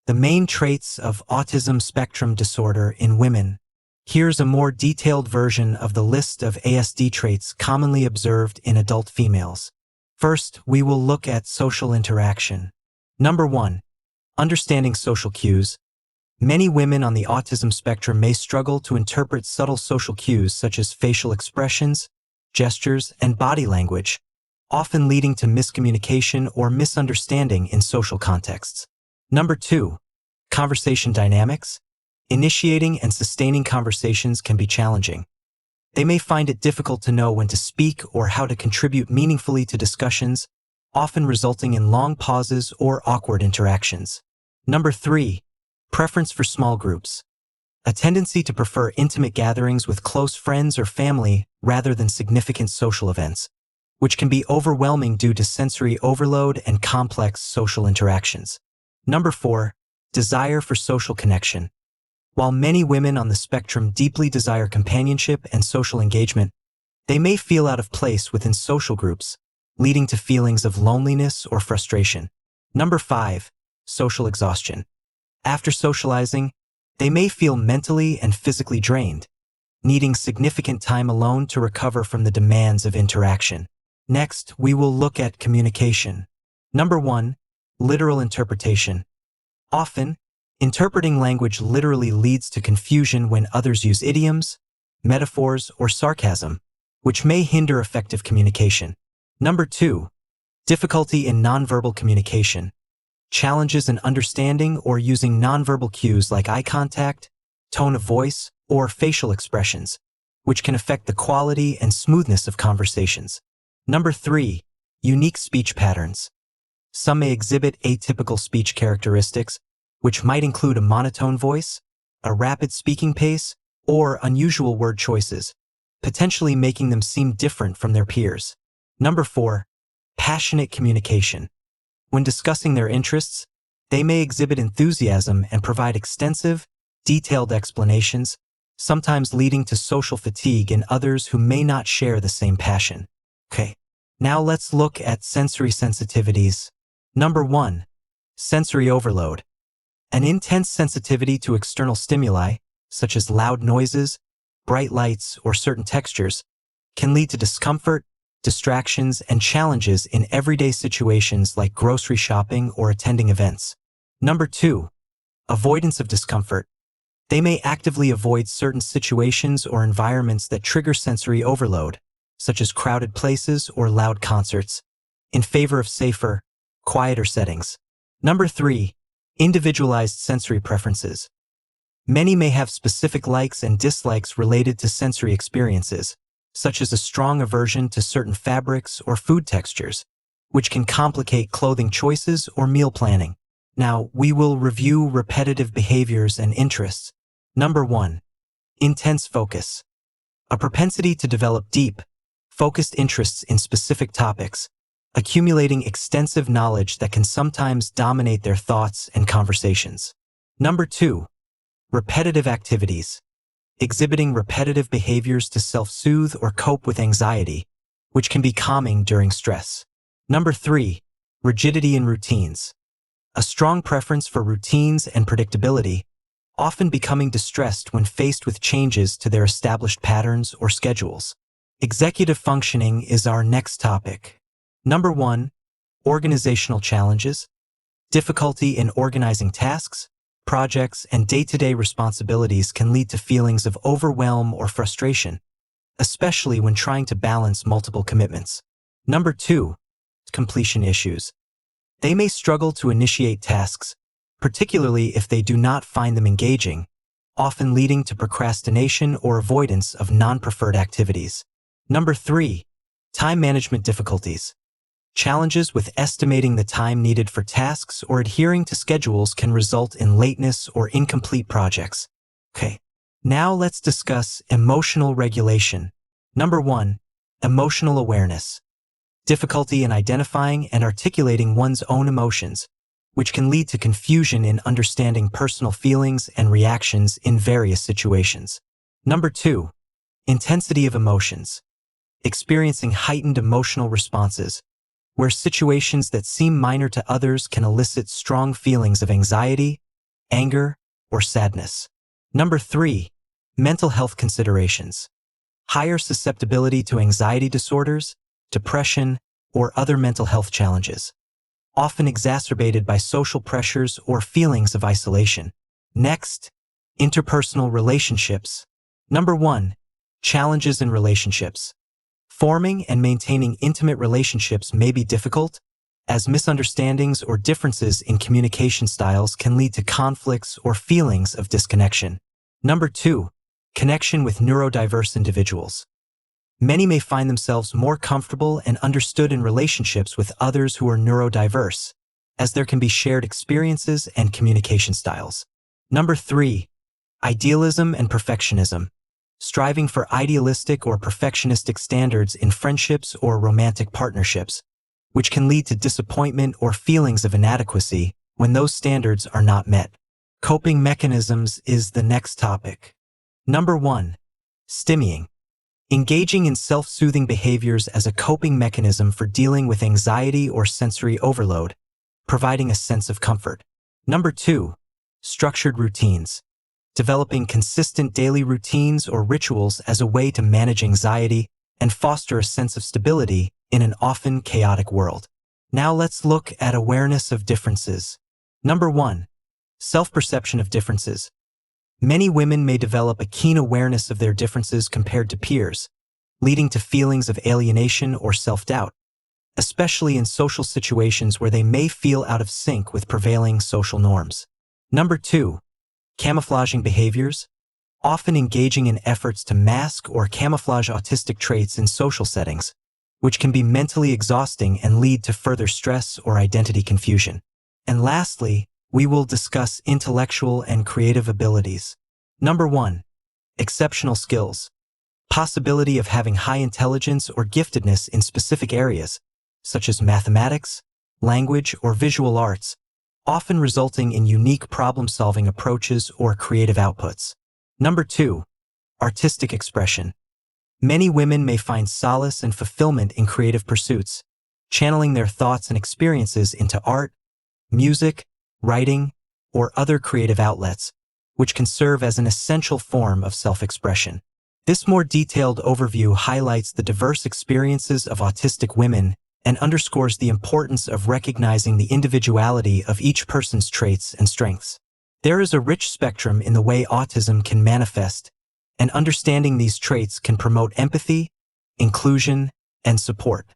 The main traits of autism spectrum disorder in women. Here's a more detailed version of the list of ASD traits commonly observed in adult females. First, we will look at social interaction. Number 1. Understanding social cues. Many women on the autism spectrum may struggle to interpret subtle social cues such as facial expressions, gestures, and body language, often leading to miscommunication or misunderstanding in social contexts. Number 2. Conversation dynamics. Initiating and sustaining conversations can be challenging. They may find it difficult to know when to speak or how to contribute meaningfully to discussions, often resulting in long pauses or awkward interactions. Number 3. Preference for small groups. A tendency to prefer intimate gatherings with close friends or family rather than significant social events, which can be overwhelming due to sensory overload and complex social interactions. Number 4. Desire for social connection. While many women on the spectrum deeply desire companionship and social engagement, they may feel out of place within social groups, leading to feelings of loneliness or frustration. Number 5. Social exhaustion. After socializing, they may feel mentally and physically drained, needing significant time alone to recover from the demands of interaction. Next, we will look at communication. Number 1. Literal interpretation. Often, interpreting language literally leads to confusion when others use idioms, metaphors, or sarcasm, which may hinder effective communication. Number 2. Difficulty in nonverbal communication. Challenges in understanding or using nonverbal cues like eye contact, tone of voice, or facial expressions, which can affect the quality and smoothness of conversations. Number 3. Unique speech patterns. Some may exhibit atypical speech characteristics, which might include a monotone voice, a rapid speaking pace, or unusual word choices, potentially making them seem different from their peers. Number 4. Passionate communication. When discussing their interests, they may exhibit enthusiasm and provide extensive, detailed explanations, sometimes leading to social fatigue in others who may not share the same passion. Okay, now let's look at sensory sensitivities. Number 1. Sensory overload. An intense sensitivity to external stimuli, such as loud noises, bright lights, or certain textures, can lead to discomfort, distractions, and challenges in everyday situations like grocery shopping or attending events. Number 2. Avoidance of discomfort. They may actively avoid certain situations or environments that trigger sensory overload, such as crowded places or loud concerts, in favor of safer, quieter settings. Number 3. Individualized sensory preferences. Many may have specific likes and dislikes related to sensory experiences, such as a strong aversion to certain fabrics or food textures, which can complicate clothing choices or meal planning. Now, we will review repetitive behaviors and interests. Number 1. Intense focus. A propensity to develop deep, focused interests in specific topics, accumulating extensive knowledge that can sometimes dominate their thoughts and conversations. Number 2. Repetitive activities. Exhibiting repetitive behaviors to self-soothe or cope with anxiety, which can be calming during stress. Number 3. Rigidity in routines. A strong preference for routines and predictability, often becoming distressed when faced with changes to their established patterns or schedules. Executive functioning is our next topic. Number 1. Organizational challenges. Difficulty in organizing tasks, projects, and day-to-day responsibilities can lead to feelings of overwhelm or frustration, especially when trying to balance multiple commitments. Number 2. Completion issues. They may struggle to initiate tasks, particularly if they do not find them engaging, often leading to procrastination or avoidance of non-preferred activities. Number 3. Time management difficulties. Challenges with estimating the time needed for tasks or adhering to schedules can result in lateness or incomplete projects. Okay, now let's discuss emotional regulation. Number 1. Emotional awareness. Difficulty in identifying and articulating one's own emotions, which can lead to confusion in understanding personal feelings and reactions in various situations. Number 2. Intensity of emotions. Experiencing heightened emotional responses, where situations that seem minor to others can elicit strong feelings of anxiety, anger, or sadness. Number 3. Mental health considerations. Higher susceptibility to anxiety disorders, depression, or other mental health challenges, often exacerbated by social pressures or feelings of isolation. Next, interpersonal relationships. Number 1. Challenges in relationships. Forming and maintaining intimate relationships may be difficult, as misunderstandings or differences in communication styles can lead to conflicts or feelings of disconnection. Number 2. Connection with neurodiverse individuals. Many may find themselves more comfortable and understood in relationships with others who are neurodiverse, as there can be shared experiences and communication styles. Number 3. Idealism and perfectionism. Striving for idealistic or perfectionistic standards in friendships or romantic partnerships, which can lead to disappointment or feelings of inadequacy when those standards are not met. Coping mechanisms is the next topic. Number 1. Stimming. Engaging in self-soothing behaviors as a coping mechanism for dealing with anxiety or sensory overload, providing a sense of comfort. Number 2. Structured routines. Developing consistent daily routines or rituals as a way to manage anxiety and foster a sense of stability in an often chaotic world. Now let's look at awareness of differences. Number 1. Self-perception of differences. Many women may develop a keen awareness of their differences compared to peers, leading to feelings of alienation or self-doubt, especially in social situations where they may feel out of sync with prevailing social norms. Number 2. Camouflaging behaviors. Often engaging in efforts to mask or camouflage autistic traits in social settings, which can be mentally exhausting and lead to further stress or identity confusion. And lastly, we will discuss intellectual and creative abilities. Number 1. Exceptional skills. Possibility of having high intelligence or giftedness in specific areas, such as mathematics, language, or visual arts, often resulting in unique problem-solving approaches or creative outputs. Number 2. Artistic expression. Many women may find solace and fulfillment in creative pursuits, channeling their thoughts and experiences into art, music, writing, or other creative outlets, which can serve as an essential form of self-expression. This more detailed overview highlights the diverse experiences of autistic women and underscores the importance of recognizing the individuality of each person's traits and strengths. There is a rich spectrum in the way autism can manifest, and understanding these traits can promote empathy, inclusion, and support.